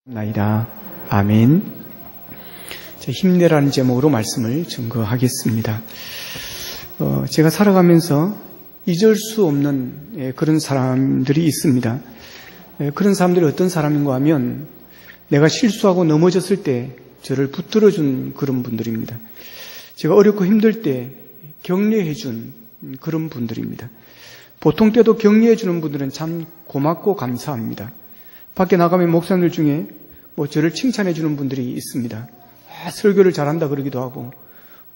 나이다. 아멘. 힘내라는 제목으로 말씀을 증거하겠습니다. 제가 살아가면서 잊을 수 없는 그런 사람들이 있습니다. 그런 사람들이 어떤 사람인가 하면 내가 실수하고 넘어졌을 때 저를 붙들어준 그런 분들입니다. 제가 어렵고 힘들 때 격려해준 그런 분들입니다. 보통 때도 격려해주는 분들은 참 고맙고 감사합니다. 밖에 나가면 목사님들 중에 저를 칭찬해주는 분들이 있습니다. 설교를 잘한다 그러기도 하고,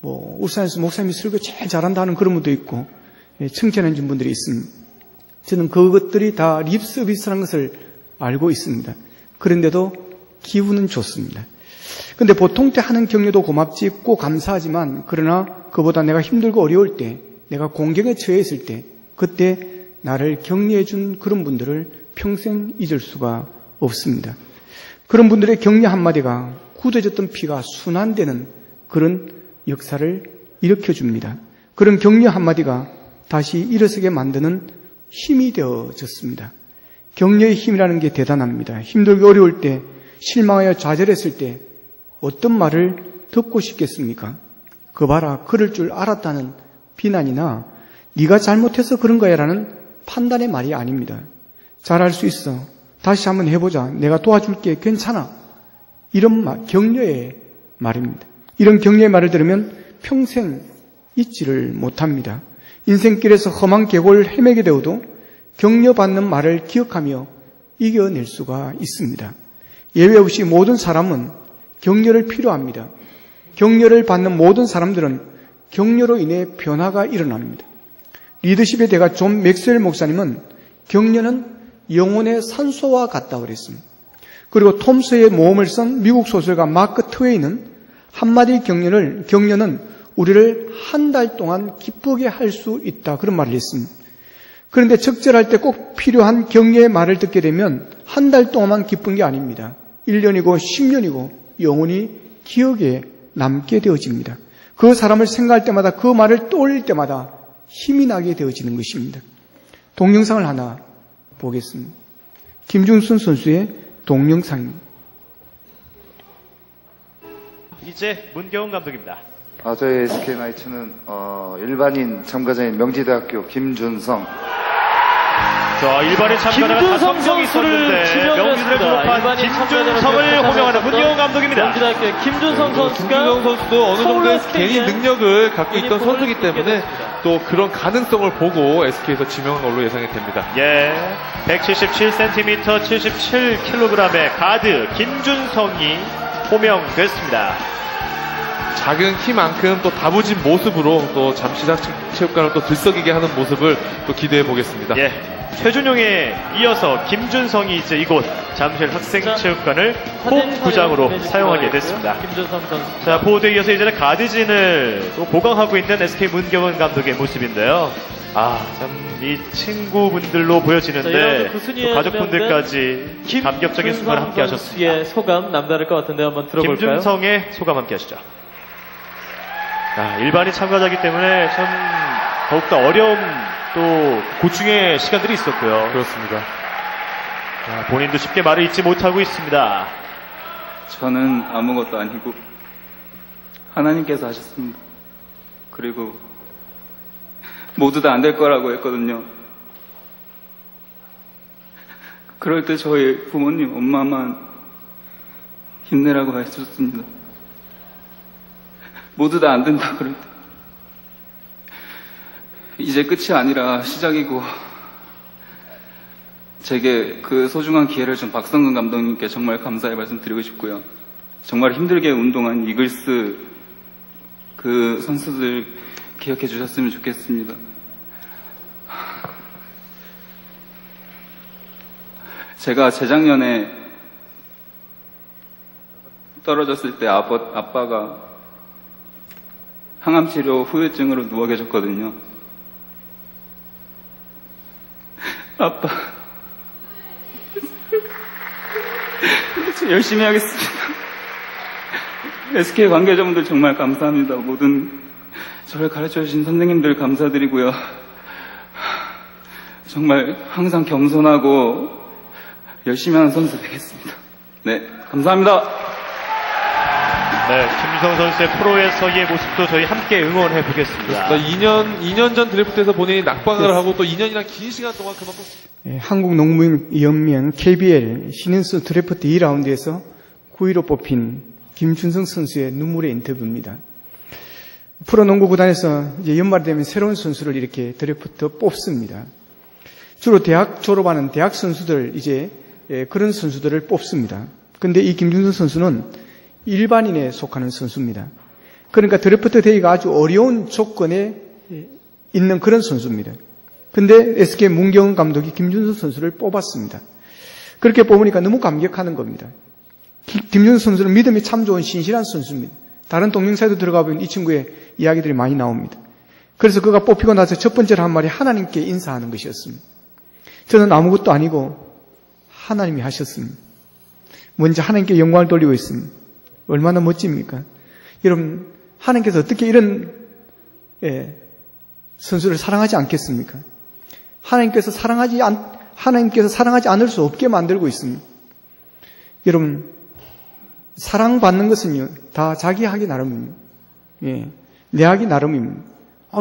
울산에서 목사님이 설교 제일 잘한다 하는 그런 분도 있고, 칭찬해준 분들이 있습니다. 저는 그것들이 다 립서비스라는 것을 알고 있습니다. 그런데도 기분은 좋습니다. 근데 보통 때 하는 격려도 고맙고 감사하지만, 그러나 그보다 내가 힘들고 어려울 때, 내가 공경에 처해 있을 때, 그때 나를 격려해준 그런 분들을 평생 잊을 수가 없습니다. 그런 분들의 격려 한마디가 굳어졌던 피가 순환되는 그런 역사를 일으켜줍니다. 그런 격려 한마디가 다시 일어서게 만드는 힘이 되어졌습니다. 격려의 힘이라는 게 대단합니다. 힘들고 어려울 때, 실망하여 좌절했을 때 어떤 말을 듣고 싶겠습니까? 그 봐라, 그럴 줄 알았다는 비난이나 네가 잘못해서 그런 거야 라는 판단의 말이 아닙니다. 잘할 수 있어. 다시 한번 해보자. 내가 도와줄게. 괜찮아. 이런 말, 격려의 말입니다. 이런 격려의 말을 들으면 평생 잊지를 못합니다. 인생길에서 험한 계곡을 헤매게 되어도 격려받는 말을 기억하며 이겨낼 수가 있습니다. 예외 없이 모든 사람은 격려를 필요합니다. 격려를 받는 모든 사람들은 격려로 인해 변화가 일어납니다. 리더십의 대가 존 맥스웰 목사님은 격려는 영혼의 산소와 같다고 그랬습니다. 그리고 톰스의 모험을 쓴 미국 소설가 마크 트웨이는 한마디 격려는 우리를 한 달 동안 기쁘게 할 수 있다 그런 말을 했습니다. 그런데 적절할 때 꼭 필요한 격려의 말을 듣게 되면 한 달 동안만 기쁜 게 아닙니다. 1년이고 10년이고 영원히 기억에 남게 되어집니다. 그 사람을 생각할 때마다 그 말을 떠올릴 때마다 힘이 나게 되어지는 것입니다. 동영상을 하나 보겠습니다. 김준선 선수의 동영상입니다. 이제 문경훈 감독입니다. 저희 SK나이츠는 일반인 참가자인 명지대학교 김준성. 자, 일반인 참가자가 5명이 있었는데 명지대를 졸업한 김준성을 호명하는 문경훈 감독입니다. 명지대학교 김준성 선수가 김준성 선수도 어느 정도의 개인 능력을 갖고 있던 선수이기 때문에 또 그런 가능성을 보고 SK에서 지명한 걸로 예상이 됩니다. 예, 177cm, 77kg의 가드 김준성이 호명됐습니다. 작은 키만큼 또 다부진 모습으로 또 잠시장 체육관을 또 들썩이게 하는 모습을 또 기대해 보겠습니다. 예, 최준용에 이어서 김준성이 이제 이곳 잠실 학생체육관을 홈구장으로 사용하게 됐습니다. 김준성 선수. 자, 보호대에 이어서 이제는 가드진을 또 보강하고 있는 SK 문경훈 감독의 모습인데요. 참 이 친구분들로 보여지는데 또 가족분들까지 감격적인 순간을 함께 하셨습니다. 의 소감 남다를 것 같은데 한번 들어볼까요? 김준성의 소감 함께 하시죠. 일반인 참가자이기 때문에 참 더욱더 어려움 또 고충의 시간들이 있었고요. 그렇습니다. 본인도 쉽게 말을 잇지 못하고 있습니다. 저는 아무것도 아니고 하나님께서 하셨습니다. 그리고 모두 다 안 될 거라고 했거든요. 그럴 때 저희 부모님, 엄마만 힘내라고 해주셨습니다. 모두 다 안 된다 그럴 때 이제 끝이 아니라 시작이고, 제게 그 소중한 기회를 준 박성근 감독님께 정말 감사의 말씀 드리고 싶고요. 정말 힘들게 운동한 이글스 그 선수들 기억해 주셨으면 좋겠습니다. 제가 재작년에 떨어졌을 때 아빠가 항암치료 후유증으로 누워 계셨거든요. 아빠, 열심히 하겠습니다. SK 관계자분들 정말 감사합니다. 모든 저를 가르쳐 주신 선생님들 감사드리고요. 정말 항상 겸손하고 열심히 하는 선수 되겠습니다. 네, 감사합니다. 네, 김준성 선수의 프로에서의 모습도 저희 함께 응원해 보겠습니다. 2년 전 드래프트에서 본인이 낙방을 하고 또 2년이나 긴 시간 동안 그만큼 한국농구연맹 KBL 신인수 드래프트 2라운드에서 9위로 뽑힌 김준성 선수의 눈물의 인터뷰입니다. 프로농구 구단에서 이제 연말이 되면 새로운 선수를 이렇게 드래프트 뽑습니다. 주로 대학 졸업하는 대학 선수들 이제 그런 선수들을 뽑습니다. 근데 이 김준성 선수는 일반인에 속하는 선수입니다. 그러니까 드래프트 대회가 아주 어려운 조건에 있는 그런 선수입니다. 근데 SK 문경은 감독이 김준성 선수를 뽑았습니다. 그렇게 뽑으니까 너무 감격하는 겁니다. 김준성 선수는 믿음이 참 좋은 신실한 선수입니다. 다른 동영상에도 들어가 보면 이 친구의 이야기들이 많이 나옵니다. 그래서 그가 뽑히고 나서 첫 번째로 한 말이 하나님께 인사하는 것이었습니다. 저는 아무것도 아니고 하나님이 하셨습니다. 먼저 하나님께 영광을 돌리고 있습니다. 얼마나 멋집니까? 여러분, 하나님께서 어떻게 이런 선수를 사랑하지 않겠습니까? 하나님께서 사랑하지 않을 수 없게 만들고 있습니다. 여러분, 사랑받는 것은요, 다 자기 하기 나름입니다. 내 하기 나름입니다.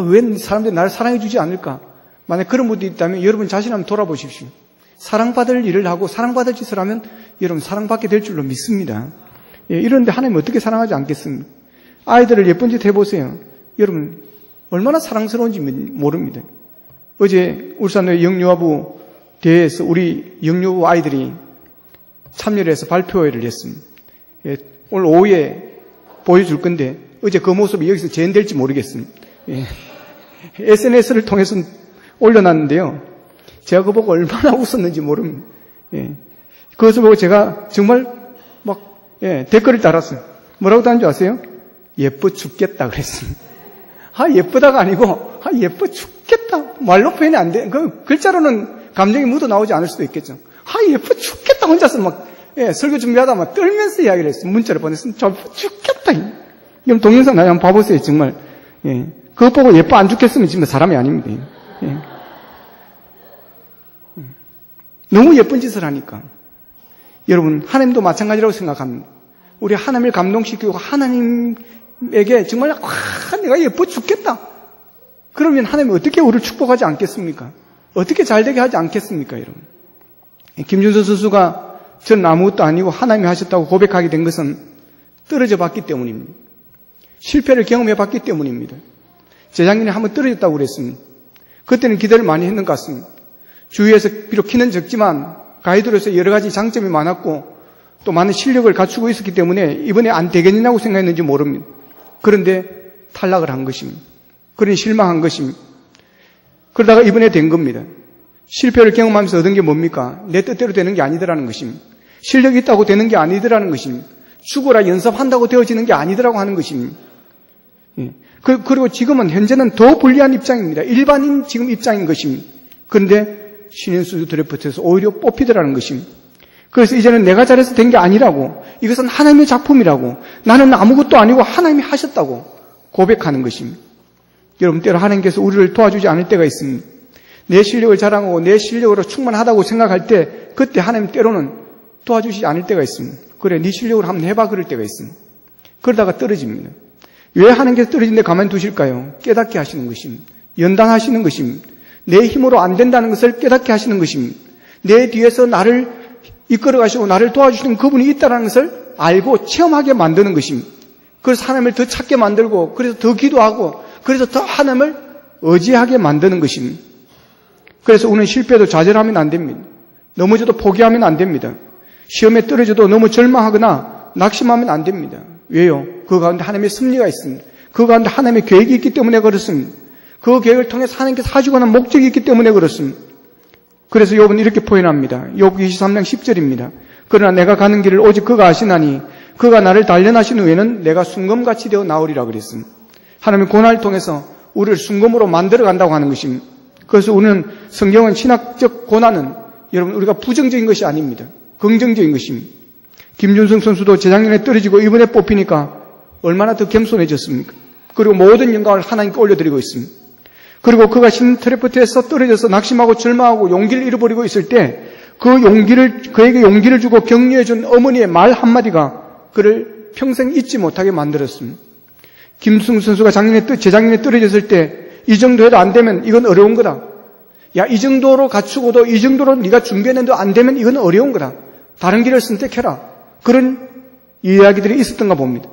왜 사람들이 나를 사랑해 주지 않을까? 만약 그런 분들이 있다면 여러분 자신 한번 돌아보십시오. 사랑받을 일을 하고 사랑받을 짓을 하면 여러분 사랑받게 될 줄로 믿습니다. 이런데 하나님 어떻게 사랑하지 않겠습니까? 아이들을 예쁜 짓 해보세요. 여러분, 얼마나 사랑스러운지 모릅니다. 어제 울산의 영유아부 대회에서 우리 영유아부 아이들이 참여를 해서 발표회를 했습니다. 오늘 오후에 보여줄 건데 어제 그 모습이 여기서 재현될지 모르겠습니다. SNS를 통해서 올려놨는데요. 제가 그거 보고 얼마나 웃었는지 모릅니다. 그것을 보고 제가 정말 댓글을 달았어요. 뭐라고 달은 줄 아세요? 예뻐 죽겠다 그랬습니다. 예쁘다가 아니고 예뻐 죽겠다. 말로 표현이 안 돼. 그 글자로는 감정이 묻어 나오지 않을 수도 있겠죠. 예뻐 죽겠다. 혼자서 설교 준비하다 떨면서 이야기를 했어요. 문자를 보냈어요. 저 죽겠다. 그럼 동영상 나중에 한번 봐보세요. 정말. 그것 보고 예뻐 안 죽겠으면 정말 사람이 아닙니다. 너무 예쁜 짓을 하니까. 여러분, 하나님도 마찬가지라고 생각합니다. 우리 하나님을 감동시키고 하나님에게 정말 내가 예뻐 죽겠다. 그러면 하나님이 어떻게 우리를 축복하지 않겠습니까? 어떻게 잘되게 하지 않겠습니까, 여러분? 김준성 선수가 저는 아무것도 아니고 하나님이 하셨다고 고백하게 된 것은 떨어져 봤기 때문입니다. 실패를 경험해 봤기 때문입니다. 재작년에 한번 떨어졌다고 그랬습니다. 그때는 기대를 많이 했는 것 같습니다. 주위에서 비록 키는 적지만 가이드로서 여러 가지 장점이 많았고 또 많은 실력을 갖추고 있었기 때문에 이번에 안 되겠느냐고 생각했는지 모릅니다. 그런데 탈락을 한 것입니다. 그러니 실망한 것입니다. 그러다가 이번에 된 겁니다. 실패를 경험하면서 얻은 게 뭡니까? 내 뜻대로 되는 게 아니더라는 것입니다. 실력이 있다고 되는 게 아니더라는 것입니다. 죽어라 연습한다고 되어지는 게 아니더라고 하는 것입니다. 그리고 지금은 현재는 더 불리한 입장입니다. 일반인 지금 입장인 것입니다. 그런데 신인수 드래프트에서 오히려 뽑히더라는 것입니다. 그래서 이제는 내가 잘해서 된 게 아니라고, 이것은 하나님의 작품이라고, 나는 아무것도 아니고 하나님이 하셨다고 고백하는 것입니다. 여러분, 때로 하나님께서 우리를 도와주지 않을 때가 있습니다. 내 실력을 자랑하고 내 실력으로 충분하다고 생각할 때 그때 하나님 때로는 도와주시지 않을 때가 있습니다. 그래, 네 실력으로 한번 해봐 그럴 때가 있습니다. 그러다가 떨어집니다. 왜 하나님께서 떨어진데 가만히 두실까요? 깨닫게 하시는 것입니다. 연단하시는 것입니다. 내 힘으로 안 된다는 것을 깨닫게 하시는 것입니다. 내 뒤에서 나를 이끌어 가시고 나를 도와주시는 그분이 있다는 것을 알고 체험하게 만드는 것입니다. 그래서 하나님을 더 찾게 만들고, 그래서 더 기도하고, 그래서 더 하나님을 의지하게 만드는 것입니다. 그래서 우리는 실패도 좌절하면 안 됩니다. 넘어져도 포기하면 안 됩니다. 시험에 떨어져도 너무 절망하거나 낙심하면 안 됩니다. 왜요? 그 가운데 하나님의 섭리가 있습니다. 그 가운데 하나님의 계획이 있기 때문에 그렇습니다. 그 계획을 통해서 하나님께서 하시고 는 목적이 있기 때문에 그렇습니다. 그래서 욥은 이렇게 표현합니다. 욥 23장 10절입니다. 그러나 내가 가는 길을 오직 그가 아시나니 그가 나를 단련하신 후에는 내가 순검같이 되어 나오리라 그랬습니다. 하나님의 고난을 통해서 우리를 순검으로 만들어 간다고 하는 것입니다. 그래서 우리는 성경은 신학적 고난은 여러분 우리가 부정적인 것이 아닙니다. 긍정적인 것입니다. 김준성 선수도 재작년에 떨어지고 이번에 뽑히니까 얼마나 더 겸손해졌습니까? 그리고 모든 영광을 하나님께 올려드리고 있습니다. 그리고 그가 신인 드래프트에서 떨어져서 낙심하고 절망하고 용기를 잃어버리고 있을 때 그에게 용기를 주고 격려해준 어머니의 말 한마디가 그를 평생 잊지 못하게 만들었습니다. 김승우 선수가 재작년에 떨어졌을 때 이 정도 해도 안 되면 이건 어려운 거다. 야, 이 정도로 갖추고도 이 정도로 네가 준비했는데 안 되면 이건 어려운 거다. 다른 길을 선택해라. 그런 이야기들이 있었던가 봅니다.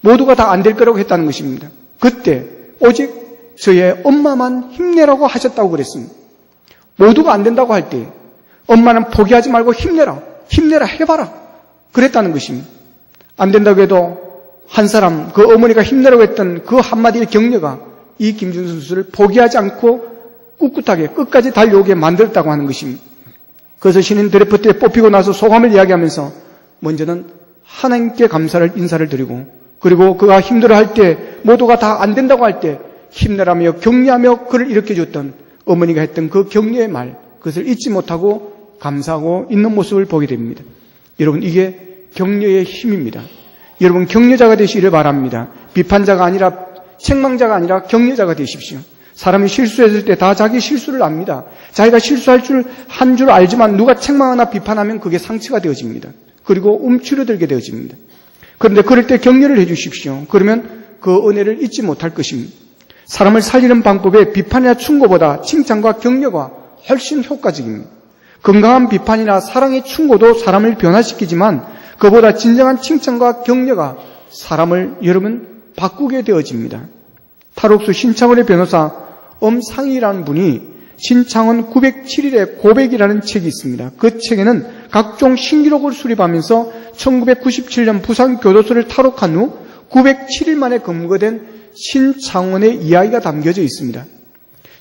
모두가 다 안 될 거라고 했다는 것입니다. 그때 오직 저의 엄마만 힘내라고 하셨다고 그랬습니다. 모두가 안 된다고 할 때 엄마는 포기하지 말고 힘내라. 힘내라 해봐라. 그랬다는 것입니다. 안 된다고 해도 한 사람, 그 어머니가 힘내라고 했던 그 한마디의 격려가 이 김준성 선수를 포기하지 않고 꿋꿋하게 끝까지 달려오게 만들었다고 하는 것입니다. 그래서 신인 드래프트에 뽑히고 나서 소감을 이야기하면서 먼저는 하나님께 감사를 인사를 드리고 그리고 그가 힘들어할 때 모두가 다 안 된다고 할 때 힘내라며 격려하며 그를 일으켜줬던 어머니가 했던 그 격려의 말 그것을 잊지 못하고 감사하고 있는 모습을 보게 됩니다. 여러분 이게 격려의 힘입니다. 여러분 격려자가 되시기를 바랍니다. 비판자가 아니라 책망자가 아니라 격려자가 되십시오. 사람이 실수했을 때 다 자기 실수를 압니다. 자기가 실수할 한 줄 알지만 누가 책망하나 비판하면 그게 상처가 되어집니다. 그리고 움츠러들게 되어집니다. 그런데 그럴 때 격려를 해주십시오. 그러면 그 은혜를 잊지 못할 것입니다. 사람을 살리는 방법에 비판이나 충고보다 칭찬과 격려가 훨씬 효과적입니다. 건강한 비판이나 사랑의 충고도 사람을 변화시키지만 그보다 진정한 칭찬과 격려가 사람을 여러분 바꾸게 되어집니다. 탈옥수 신창원의 변호사 엄상희라는 분이 신창원 907일의 고백이라는 책이 있습니다. 그 책에는 각종 신기록을 수립하면서 1997년 부산교도소를 탈옥한 후 907일 만에 검거된 신창원의 이야기가 담겨져 있습니다.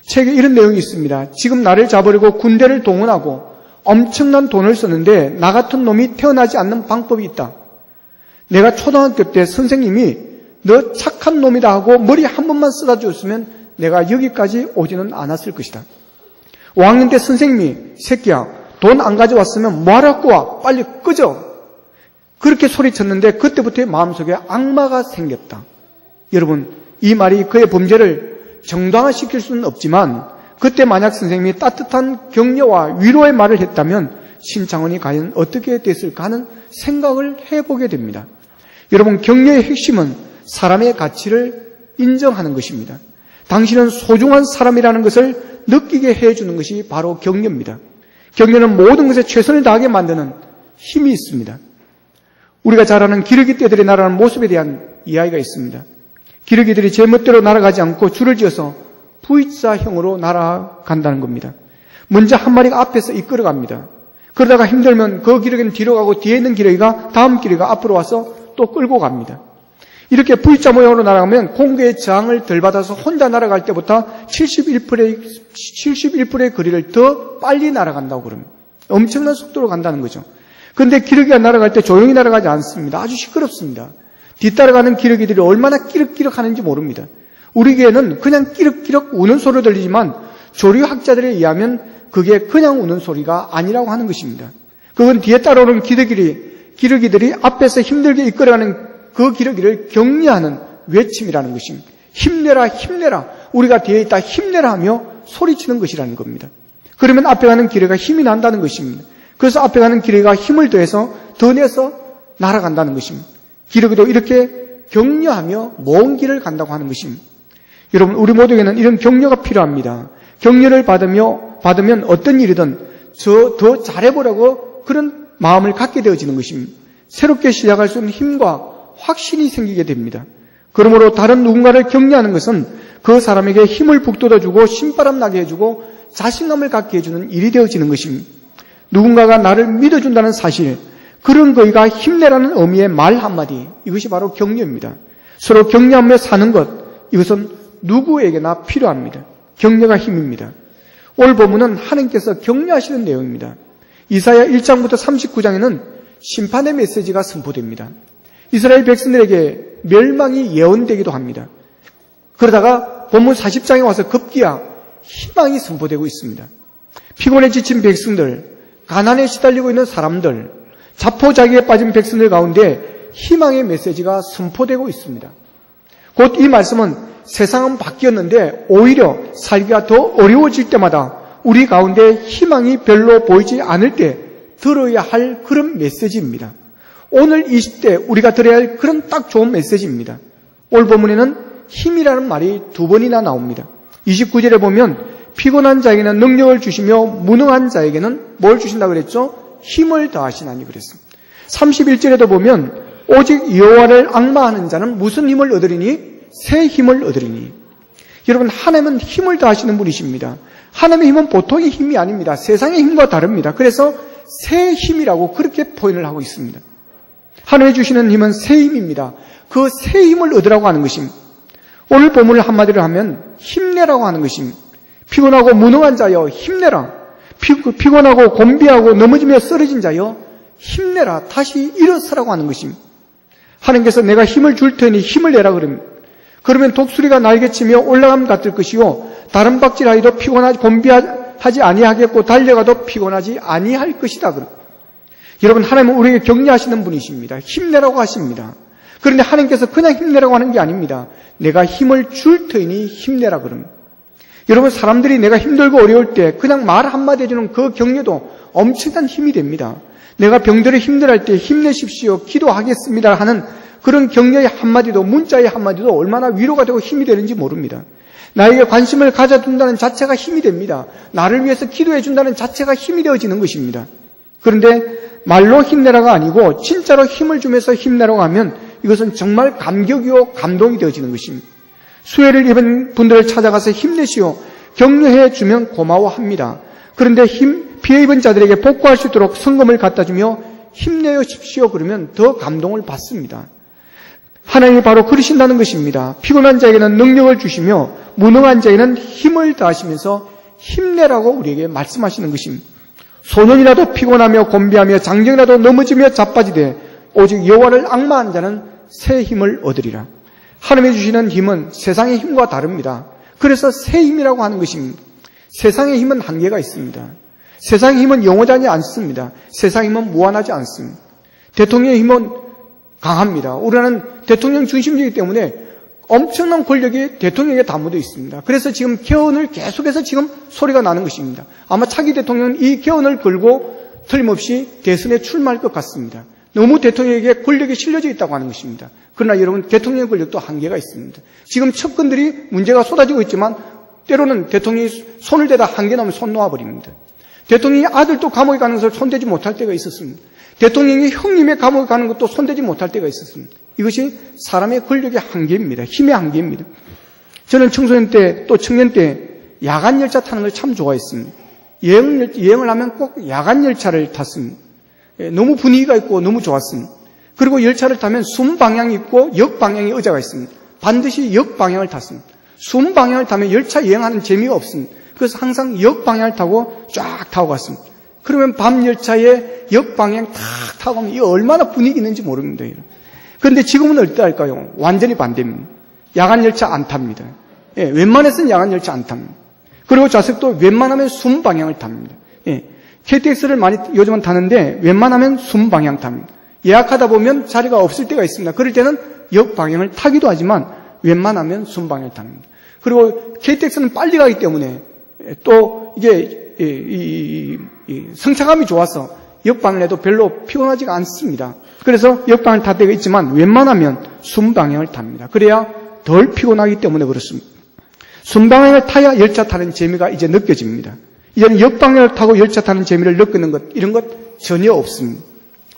책에 이런 내용이 있습니다. 지금 나를 잡으려고 군대를 동원하고 엄청난 돈을 썼는데 나 같은 놈이 태어나지 않는 방법이 있다. 내가 초등학교 때 선생님이 너 착한 놈이다 하고 머리 한 번만 쓰다 줬으면 내가 여기까지 오지는 않았을 것이다. 5학년 때 선생님이 새끼야 돈 안 가져왔으면 뭐하라고 와 빨리 꺼져 그렇게 소리쳤는데 그때부터 마음속에 악마가 생겼다. 여러분 이 말이 그의 범죄를 정당화시킬 수는 없지만 그때 만약 선생님이 따뜻한 격려와 위로의 말을 했다면 신창원이 과연 어떻게 됐을까 하는 생각을 해보게 됩니다. 여러분 격려의 핵심은 사람의 가치를 인정하는 것입니다. 당신은 소중한 사람이라는 것을 느끼게 해주는 것이 바로 격려입니다. 격려는 모든 것에 최선을 다하게 만드는 힘이 있습니다. 우리가 잘 아는 기러기 떼들이 날아가는 모습에 대한 이야기가 있습니다. 기러기들이 제멋대로 날아가지 않고 줄을 지어서 V자형으로 날아간다는 겁니다. 먼저 한 마리가 앞에서 이끌어갑니다. 그러다가 힘들면 그 기러기는 뒤로 가고 뒤에 있는 기러기가 다음 기러기가 앞으로 와서 또 끌고 갑니다. 이렇게 V자 모양으로 날아가면 공기의 저항을 덜 받아서 혼자 날아갈 때보다 71%의 거리를 더 빨리 날아간다고 그럽니다. 엄청난 속도로 간다는 거죠. 그런데 기러기가 날아갈 때 조용히 날아가지 않습니다. 아주 시끄럽습니다. 뒤따라가는 기러기들이 얼마나 끼륵끼륵 하는지 모릅니다. 우리 귀에는 그냥 끼륵끼륵 우는 소리로 들리지만 조류학자들에 의하면 그게 그냥 우는 소리가 아니라고 하는 것입니다. 그건 뒤에 따라오는 기러기들이 앞에서 힘들게 이끌어가는 그 기러기를 격려하는 외침이라는 것입니다. 힘내라 힘내라 우리가 뒤에 있다 힘내라 하며 소리치는 것이라는 겁니다. 그러면 앞에 가는 기러기가 힘이 난다는 것입니다. 그래서 앞에 가는 기러기가 힘을 더해서 더 내서 날아간다는 것입니다. 기러기도 이렇게 격려하며 먼 길을 간다고 하는 것입니다. 여러분 우리 모두에게는 이런 격려가 필요합니다. 격려를 받으면 어떤 일이든 더 잘해보려고 그런 마음을 갖게 되어지는 것입니다. 새롭게 시작할 수 있는 힘과 확신이 생기게 됩니다. 그러므로 다른 누군가를 격려하는 것은 그 사람에게 힘을 북돋아주고 신바람 나게 해주고 자신감을 갖게 해주는 일이 되어지는 것입니다. 누군가가 나를 믿어준다는 사실, 그런 거이가 힘내라는 의미의 말 한마디, 이것이 바로 격려입니다. 서로 격려하며 사는 것, 이것은 누구에게나 필요합니다. 격려가 힘입니다. 오늘 본문은 하나님께서 격려하시는 내용입니다. 이사야 1장부터 39장에는 심판의 메시지가 선포됩니다. 이스라엘 백성들에게 멸망이 예언되기도 합니다. 그러다가 본문 40장에 와서 급기야 희망이 선포되고 있습니다. 피곤에 지친 백성들, 가난에 시달리고 있는 사람들, 자포자기에 빠진 백성들 가운데 희망의 메시지가 선포되고 있습니다. 곧 이 말씀은 세상은 바뀌었는데 오히려 살기가 더 어려워질 때마다 우리 가운데 희망이 별로 보이지 않을 때 들어야 할 그런 메시지입니다. 오늘 이 시대 우리가 들어야 할 그런 딱 좋은 메시지입니다. 오늘 본문에는 힘이라는 말이 2번이나 나옵니다. 29절에 보면 피곤한 자에게는 능력을 주시며 무능한 자에게는 뭘 주신다고 그랬죠? 힘을 더하시나니 그랬습니다. 31절에도 보면 오직 여호와를 앙마하는 자는 무슨 힘을 얻으리니? 새 힘을 얻으리니. 여러분, 하나님은 힘을 더하시는 분이십니다. 하나님의 힘은 보통의 힘이 아닙니다. 세상의 힘과 다릅니다. 그래서 새 힘이라고 그렇게 표현을 하고 있습니다. 하나님이 주시는 힘은 새 힘입니다. 그 새 힘을 얻으라고 하는 것입니다. 오늘 본문을 한마디로 하면 힘내라고 하는 것입니다. 피곤하고 무능한 자여 힘내라. 피곤하고 곤비하고 넘어지며 쓰러진 자여 힘내라. 다시 일어서라고 하는 것입니다. 하나님께서 내가 힘을 줄 테니 힘을 내라 그럽니다. 그러면 독수리가 날개치며 올라감 같을 것이요 다른 박질하여도 피곤하지 곤비하지 아니하겠고 달려가도 피곤하지 아니할 것이다 그럽니다. 여러분, 하나님은 우리에게 격려하시는 분이십니다. 힘내라고 하십니다. 그런데 하나님께서 그냥 힘내라고 하는 게 아닙니다. 내가 힘을 줄 테니 힘내라 그럽니다. 여러분, 사람들이 내가 힘들고 어려울 때 그냥 말 한마디 해주는 그 격려도 엄청난 힘이 됩니다. 내가 병들어 힘들할 때 힘내십시오, 기도하겠습니다 하는 그런 격려의 한마디도, 문자의 한마디도 얼마나 위로가 되고 힘이 되는지 모릅니다. 나에게 관심을 가져준다는 자체가 힘이 됩니다. 나를 위해서 기도해 준다는 자체가 힘이 되어지는 것입니다. 그런데 말로 힘내라가 아니고 진짜로 힘을 주면서 힘내라고 하면 이것은 정말 감격이요 감동이 되어지는 것입니다. 수혜를 입은 분들을 찾아가서 힘내시오, 격려해 주면 고마워합니다. 그런데 피해 입은 자들에게 복구할 수 있도록 성금을 갖다 주며 힘내어 십시오 그러면 더 감동을 받습니다. 하나님이 바로 그러신다는 것입니다. 피곤한 자에게는 능력을 주시며 무능한 자에게는 힘을 더하시면서 힘내라고 우리에게 말씀하시는 것입니다. 소년이라도 피곤하며 곤비하며 장정이라도 넘어지며 자빠지되 오직 여호와를 앙마한 자는 새 힘을 얻으리라. 하나님이 주시는 힘은 세상의 힘과 다릅니다. 그래서 새 힘이라고 하는 것입니다. 세상의 힘은 한계가 있습니다. 세상의 힘은 영원하지 않습니다. 세상의 힘은 무한하지 않습니다. 대통령의 힘은 강합니다. 우리나라는 대통령 중심이기 때문에 엄청난 권력이 대통령에게 다 묻어 있습니다. 그래서 지금 개헌을 계속해서 지금 소리가 나는 것입니다. 아마 차기 대통령은 이 개헌을 걸고 틀림없이 대선에 출마할 것 같습니다. 너무 대통령에게 권력이 실려져 있다고 하는 것입니다. 그러나 여러분, 대통령의 권력도 한계가 있습니다. 지금 첩근들이 문제가 쏟아지고 있지만 때로는 대통령이 손을 대다 한계 나면 손 놓아버립니다. 대통령이 아들도 감옥에 가는 것을 손대지 못할 때가 있었습니다. 대통령이 형님의 감옥에 가는 것도 손대지 못할 때가 있었습니다. 이것이 사람의 권력의 한계입니다. 힘의 한계입니다. 저는 청소년 때 또 청년 때 야간 열차 타는 걸 참 좋아했습니다. 여행을 하면 꼭 야간 열차를 탔습니다. 너무 분위기가 있고 너무 좋았습니다. 그리고 열차를 타면 순방향이 있고 역방향의 의자가 있습니다. 반드시 역방향을 탔습니다. 순방향을 타면 열차 여행하는 재미가 없습니다. 그래서 항상 역방향을 타고 쫙 타고 갔습니다. 그러면 밤 열차에 역방향 탁 타고 가면 이 얼마나 분위기 있는지 모릅니다. 그런데 지금은 어떨까요? 완전히 반대입니다. 야간 열차 안 탑니다. 웬만해서는 야간 열차 안 탑니다. 그리고 좌석도 웬만하면 순방향을 탑니다. KTX를 많이 요즘은 타는데 웬만하면 순방향 탑니다. 예약하다 보면 자리가 없을 때가 있습니다. 그럴 때는 역방향을 타기도 하지만 웬만하면 순방향을 탑니다. 그리고 KTX는 빨리 가기 때문에 또 이게 승차감이 좋아서 역방을 해도 별로 피곤하지가 않습니다. 그래서 역방을 탈 때가 있지만 웬만하면 순방향을 탑니다. 그래야 덜 피곤하기 때문에 그렇습니다. 순방향을 타야 열차 타는 재미가 이제 느껴집니다. 이제는 역방향을 타고 열차 타는 재미를 느끼는 것, 이런 것 전혀 없습니다.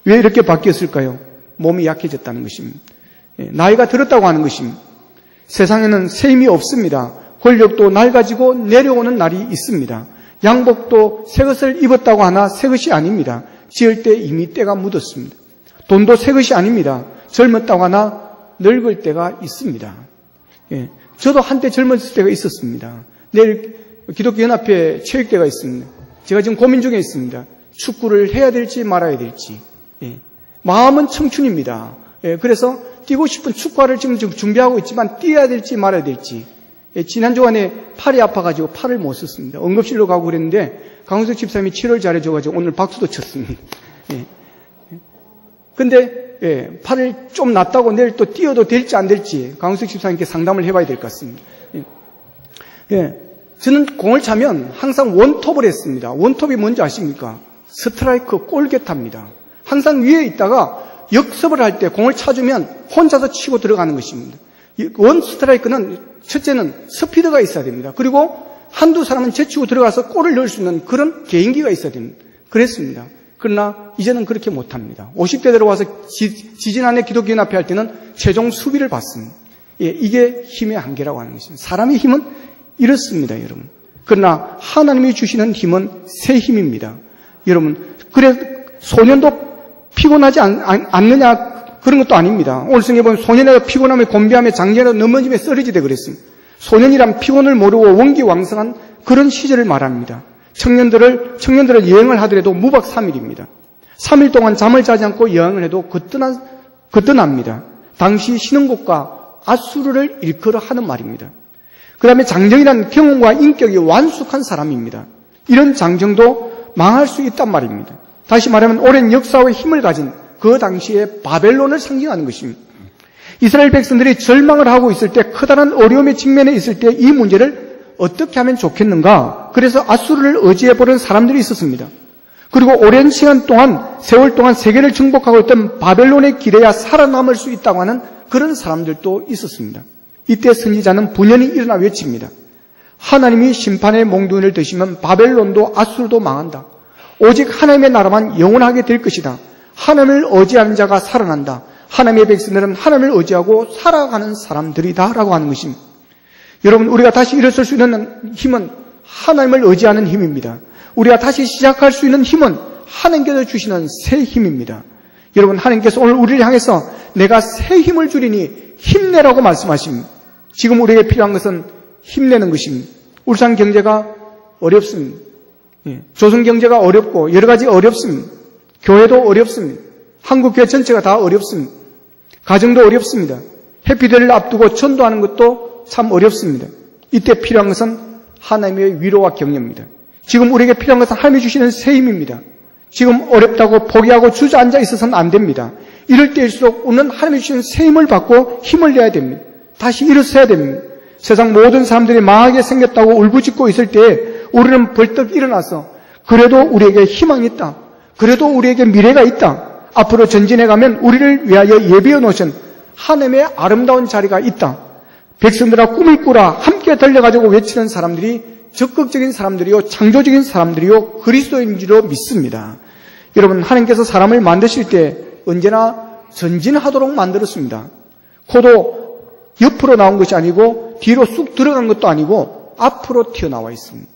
왜 이렇게 바뀌었을까요? 몸이 약해졌다는 것입니다. 나이가 들었다고 하는 것입니다. 세상에는 새 힘이 없습니다. 권력도 낡아지고 내려오는 날이 있습니다. 양복도 새 것을 입었다고 하나 새 것이 아닙니다. 지을 때 이미 때가 묻었습니다. 돈도 새 것이 아닙니다. 젊었다고 하나 늙을 때가 있습니다. 저도 한때 젊었을 때가 있었습니다. 내일 기독교 연합회 체육대가 있습니다. 제가 지금 고민 중에 있습니다. 축구를 해야 될지 말아야 될지. 마음은 청춘입니다. 그래서 뛰고 싶은 축구화를 지금 준비하고 있지만 뛰어야 될지 말아야 될지. 지난 주간에 팔이 아파가지고 팔을 못 썼습니다. 응급실로 가고 그랬는데 강훈석 집사님이 치료를 잘해줘가지고 오늘 박수도 쳤습니다. 근데 팔을 좀 낫다고 내일 또 뛰어도 될지 안 될지 강훈석 집사님께 상담을 해봐야 될 것 같습니다. 저는 공을 차면 항상 원톱을 했습니다. 원톱이 뭔지 아십니까? 스트라이크 골게타입니다. 항상 위에 있다가 역습을 할 때 공을 차주면 혼자서 치고 들어가는 것입니다. 원 스트라이크는 첫째는 스피드가 있어야 됩니다. 그리고 한두 사람은 제치고 들어가서 골을 넣을 수 있는 그런 개인기가 있어야 됩니다. 그랬습니다. 그러나 이제는 그렇게 못합니다. 50대 들어와서 지지난해 기독교 연합회 할 때는 최종 수비를 받습니다. 예, 이게 힘의 한계라고 하는 것입니다. 사람의 힘은 이렇습니다, 여러분. 그러나 하나님이 주시는 힘은 새 힘입니다. 여러분, 그래 소년도 피곤하지 않느냐 그런 것도 아닙니다. 오늘 성경에 보면 소년에게 피곤함에 곤비함에 장전에 넘어짐에 쓰러지되 그랬습니다. 소년이란 피곤을 모르고 원기왕성한 그런 시절을 말합니다. 청년들을 여행을 하더라도 무박 3일입니다. 3일 동안 잠을 자지 않고 여행을 해도 거뜬합니다. 당시 쉬는 곳과 아수르를 일컬어 하는 말입니다. 그 다음에 장정이란 경험과 인격이 완숙한 사람입니다. 이런 장정도 망할 수 있단 말입니다. 다시 말하면 오랜 역사와 힘을 가진 그 당시에 바벨론을 상징하는 것입니다. 이스라엘 백성들이 절망을 하고 있을 때, 커다란 어려움에 직면해 있을 때 이 문제를 어떻게 하면 좋겠는가? 그래서 아수르를 의지해보는 사람들이 있었습니다. 그리고 오랜 시간 동안, 세월 동안 세계를 정복하고 있던 바벨론의 길에야 살아남을 수 있다고 하는 그런 사람들도 있었습니다. 이때 선지자는 분연히 일어나 외칩니다. 하나님이 심판의 몽둥이를 드시면 바벨론도 아수르도 망한다. 오직 하나님의 나라만 영원하게 될 것이다. 하나님을 의지하는 자가 살아난다. 하나님의 백성들은 하나님을 의지하고 살아가는 사람들이다 라고 하는 것입니다. 여러분, 우리가 다시 일어설 수 있는 힘은 하나님을 의지하는 힘입니다. 우리가 다시 시작할 수 있는 힘은 하나님께서 주시는 새 힘입니다. 여러분, 하나님께서 오늘 우리를 향해서 내가 새 힘을 주리니 힘내라고 말씀하십니다. 지금 우리에게 필요한 것은 힘내는 것입니다. 울산 경제가 어렵습니다. 조선 경제가 어렵고 여러 가지 어렵습니다. 교회도 어렵습니다. 한국 교회 전체가 다 어렵습니다. 가정도 어렵습니다. 해피데이를 앞두고 전도하는 것도 참 어렵습니다. 이때 필요한 것은 하나님의 위로와 격려입니다. 지금 우리에게 필요한 것은 하나님이 주시는 새 힘입니다. 지금 어렵다고 포기하고 주저앉아 있어서는 안 됩니다. 이럴 때일수록 우리는 하나님이 주시는 새 힘을 받고 힘을 내야 됩니다. 다시 일어서야 됩니다. 세상 모든 사람들이 망하게 생겼다고 울부짖고 있을 때에 우리는 벌떡 일어나서 그래도 우리에게 희망이 있다. 그래도 우리에게 미래가 있다. 앞으로 전진해 가면 우리를 위하여 예비해 놓으신 하나님의 아름다운 자리가 있다. 백성들아 꿈을 꾸라 함께 달려가지고 외치는 사람들이 적극적인 사람들이요, 창조적인 사람들이요, 그리스도인 줄로 믿습니다. 여러분, 하나님께서 사람을 만드실 때 언제나 전진하도록 만들었습니다. 코도 옆으로 나온 것이 아니고 뒤로 쑥 들어간 것도 아니고 앞으로 튀어나와 있습니다.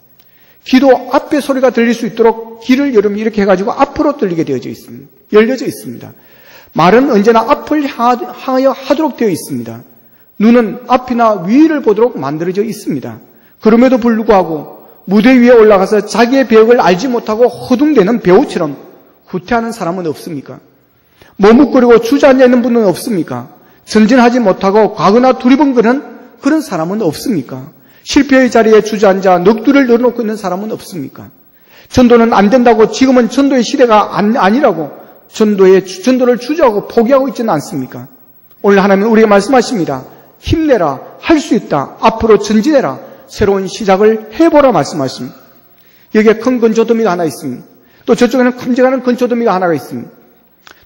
귀도 앞에 소리가 들릴 수 있도록 귀를 여러분 이렇게 해가지고 앞으로 들리게 되어져 있습니다. 열려져 있습니다. 말은 언제나 앞을 향하여 하도록 되어 있습니다. 눈은 앞이나 위를 보도록 만들어져 있습니다. 그럼에도 불구하고 무대 위에 올라가서 자기의 배역을 알지 못하고 허둥대는 배우처럼 후퇴하는 사람은 없습니까? 머뭇거리고 주저앉아 있는 분은 없습니까? 전진하지 못하고 과거나 두리번거리는 그런 사람은 없습니까? 실패의 자리에 주저앉아 넋두리를 넣어놓고 있는 사람은 없습니까? 전도는 안 된다고 지금은 전도의 시대가 아니라고 전도를 주저하고 포기하고 있지는 않습니까? 오늘 하나님은 우리에게 말씀하십니다. 힘내라, 할 수 있다, 앞으로 전진해라, 새로운 시작을 해보라 말씀하십니다. 여기에 큰 건초더미가 하나 있습니다. 또 저쪽에는 큼직한 건초더미가 하나가 있습니다.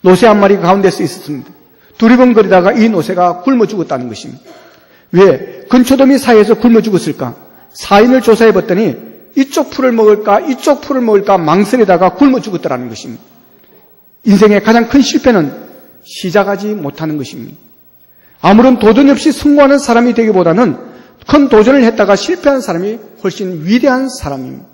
노새 한 마리가 가운데서 있었습니다. 두리번거리다가 이 노새가 굶어 죽었다는 것입니다. 왜 건초더미 사이에서 굶어 죽었을까? 사인을 조사해 봤더니 이쪽 풀을 먹을까 이쪽 풀을 먹을까 망설이다가 굶어 죽었다는 것입니다. 인생의 가장 큰 실패는 시작하지 못하는 것입니다. 아무런 도전 없이 성공하는 사람이 되기보다는 큰 도전을 했다가 실패한 사람이 훨씬 위대한 사람입니다.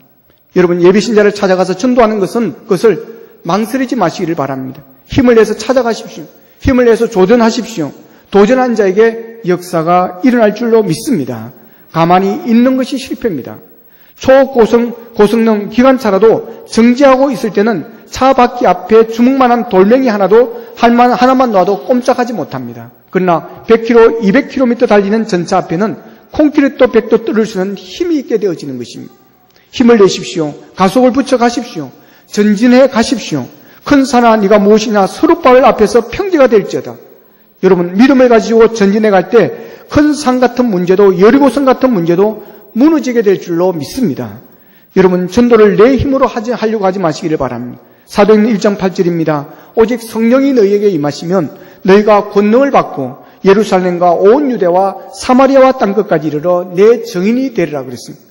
여러분, 예비신자를 찾아가서 전도하는 그것을 망설이지 마시기를 바랍니다. 힘을 내서 찾아가십시오. 힘을 내서 도전하십시오. 도전한 자에게 역사가 일어날 줄로 믿습니다. 가만히 있는 것이 실패입니다. 초고성능 기관차라도 정지하고 있을 때는 차 바퀴 앞에 주먹만한 돌멩이 하나만 놔도 꼼짝하지 못합니다. 그러나 100km, 200km 달리는 전차 앞에는 콘크리트도 100도 뚫을 수 있는 힘이 있게 되어지는 것입니다. 힘을 내십시오. 가속을 붙여 가십시오. 전진해 가십시오. 큰 산아 네가 무엇이냐 서룻바울 앞에서 평지가 될지어다. 여러분, 믿음을 가지고 전진해 갈 때 큰 산 같은 문제도 여리고성 같은 문제도 무너지게 될 줄로 믿습니다. 여러분, 전도를 내 힘으로 하려고 하지 마시기를 바랍니다. 사도행전 1장 8절입니다. 오직 성령이 너희에게 임하시면 너희가 권능을 받고 예루살렘과 온 유대와 사마리아와 땅끝까지 이르러 내 증인이 되리라 그랬습니다.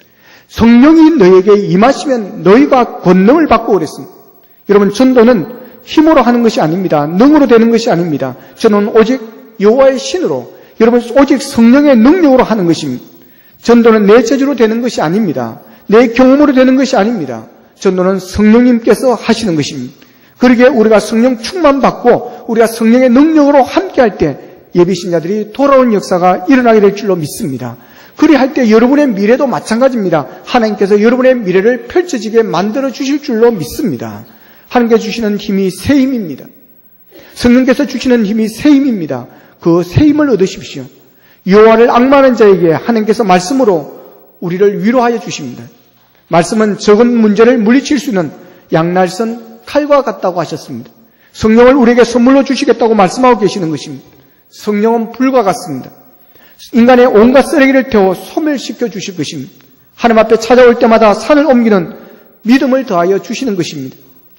성령이 너희에게 임하시면 너희가 권능을 받고 그랬습니다. 여러분, 전도는 힘으로 하는 것이 아닙니다. 능으로 되는 것이 아닙니다. 전도는 오직 여호와의 신으로, 여러분, 오직 성령의 능력으로 하는 것입니다. 전도는 내 재주로 되는 것이 아닙니다. 내 경험으로 되는 것이 아닙니다. 전도는 성령님께서 하시는 것입니다. 그러기에 우리가 성령 충만 받고 우리가 성령의 능력으로 함께할 때 예비신자들이 돌아오는 역사가 일어나게 될 줄로 믿습니다. 그리할 때 여러분의 미래도 마찬가지입니다. 하나님께서 여러분의 미래를 펼쳐지게 만들어 주실 줄로 믿습니다. 하나님께서 주시는 힘이 새 힘입니다. 성령께서 주시는 힘이 새 힘입니다. 그 새 힘을 얻으십시오. 여호와를 앙망하는 자에게 하나님께서 말씀으로 우리를 위로하여 주십니다. 말씀은 적은 문제를 물리칠 수 있는 양날선 칼과 같다고 하셨습니다. 성령을 우리에게 선물로 주시겠다고 말씀하고 계시는 것입니다. 성령은 불과 같습니다. 인간의 온갖 쓰레기를 태워 소멸시켜 주실 것입니다. 하나님 앞에 찾아올 때마다 산을 옮기는 믿음을 더하여 주시는 것입니다.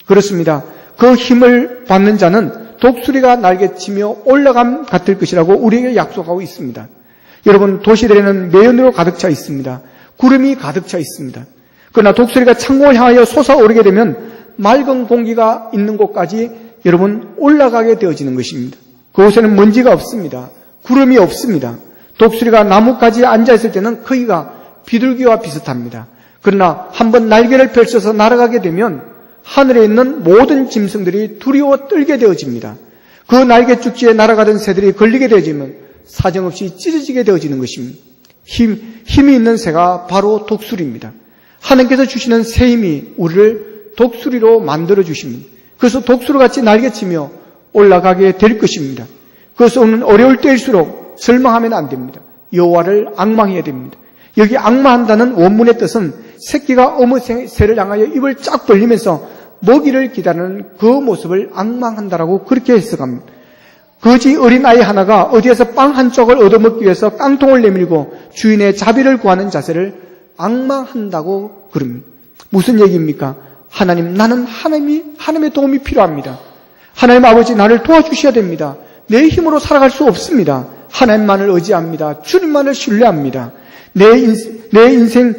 그렇습니다. 그 힘을 받는 자는 독수리가 날개치며 올라감 같을 것이라고 우리에게 약속하고 있습니다. 여러분, 도시들에는 매연으로 가득 차 있습니다. 구름이 가득 차 있습니다. 그러나 독수리가 창공을 향하여 솟아오르게 되면 맑은 공기가 있는 곳까지 여러분 올라가게 되어지는 것입니다. 그곳에는 먼지가 없습니다. 구름이 없습니다. 독수리가 나뭇가지에 앉아있을 때는 크기가 비둘기와 비슷합니다. 그러나 한번 날개를 펼쳐서 날아가게 되면 하늘에 있는 모든 짐승들이 두려워 떨게 되어집니다. 그 날개 쭉지에 날아가던 새들이 걸리게 되어지면 사정없이 찢어지게 되어지는 것입니다. 힘이 있는 새가 바로 독수리입니다. 하나님께서 주시는 새 힘이 우리를 독수리로 만들어 주십니다. 그래서 독수리같이 날개치며 올라가게 될 것입니다. 그래서 오늘 어려울 때일수록 절망하면 안 됩니다. 여호와를 앙망해야 됩니다. 여기 앙망한다는 원문의 뜻은 새끼가 어머 새를 향하여 입을 쫙 벌리면서 먹이를 기다리는 그 모습을 앙망한다라고 그렇게 해석합니다. 거지 어린아이 하나가 어디에서 빵 한 쪽을 얻어먹기 위해서 깡통을 내밀고 주인의 자비를 구하는 자세를 앙망한다고 그럽니다. 무슨 얘기입니까? 하나님, 나는 하나님의 도움이 필요합니다. 하나님 아버지, 나를 도와주셔야 됩니다. 내 힘으로 살아갈 수 없습니다. 하나님만을 의지합니다. 주님만을 신뢰합니다. 내 인생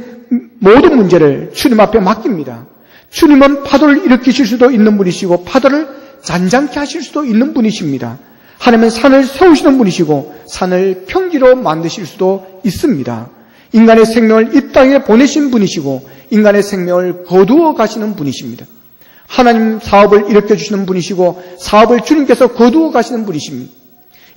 모든 문제를 주님 앞에 맡깁니다. 주님은 파도를 일으키실 수도 있는 분이시고 파도를 잔잔케 하실 수도 있는 분이십니다. 하나님은 산을 세우시는 분이시고 산을 평지로 만드실 수도 있습니다. 인간의 생명을 이 땅에 보내신 분이시고 인간의 생명을 거두어 가시는 분이십니다. 하나님 사업을 일으켜주시는 분이시고 사업을 주님께서 거두어 가시는 분이십니다.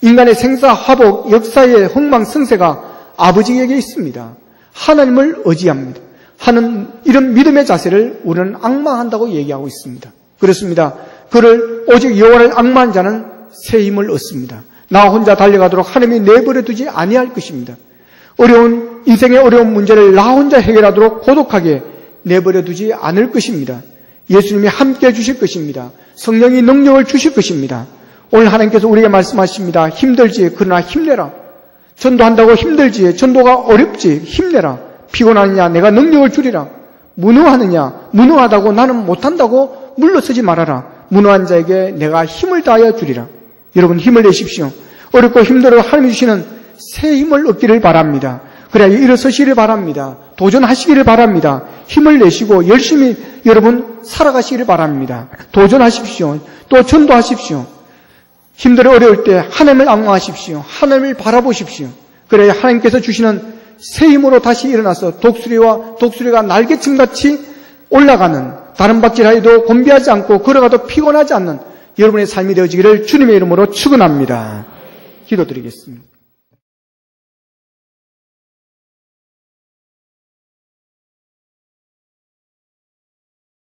인간의 생사화복, 역사의 흥망성쇠가 아버지에게 있습니다. 하나님을 의지합니다. 하는 이런 믿음의 자세를 우리는 앙망한다고 얘기하고 있습니다. 그렇습니다. 그를 오직 여호와를 앙망한 자는 새 힘을 얻습니다. 나 혼자 달려가도록 하나님이 내버려 두지 아니할 것입니다. 인생의 어려운 문제를 나 혼자 해결하도록 고독하게 내버려 두지 않을 것입니다. 예수님이 함께 해주실 것입니다. 성령이 능력을 주실 것입니다. 오늘 하나님께서 우리에게 말씀하십니다. 힘들지, 그러나 힘내라. 전도한다고 힘들지, 전도가 어렵지, 힘내라. 피곤하느냐, 내가 능력을 주리라. 무능하느냐, 무능하다고 나는 못한다고 물러서지 말아라. 무능한 자에게 내가 힘을 다하여 주리라. 여러분, 힘을 내십시오. 어렵고 힘들어 하나님이 주시는 새 힘을 얻기를 바랍니다. 그래야 일어서시기를 바랍니다. 도전하시기를 바랍니다. 힘을 내시고 열심히 여러분 살아가시기를 바랍니다. 도전하십시오. 또 전도하십시오. 힘들어 어려울 때 하나님을 앙망하십시오. 하나님을 바라보십시오. 그래야 하나님께서 주시는 새 힘으로 다시 일어나서 독수리가 날개침같이 올라가는, 다른 박질하여도 곤비하지 않고 걸어가도 피곤하지 않는 여러분의 삶이 되어지기를 주님의 이름으로 축원합니다. 기도드리겠습니다.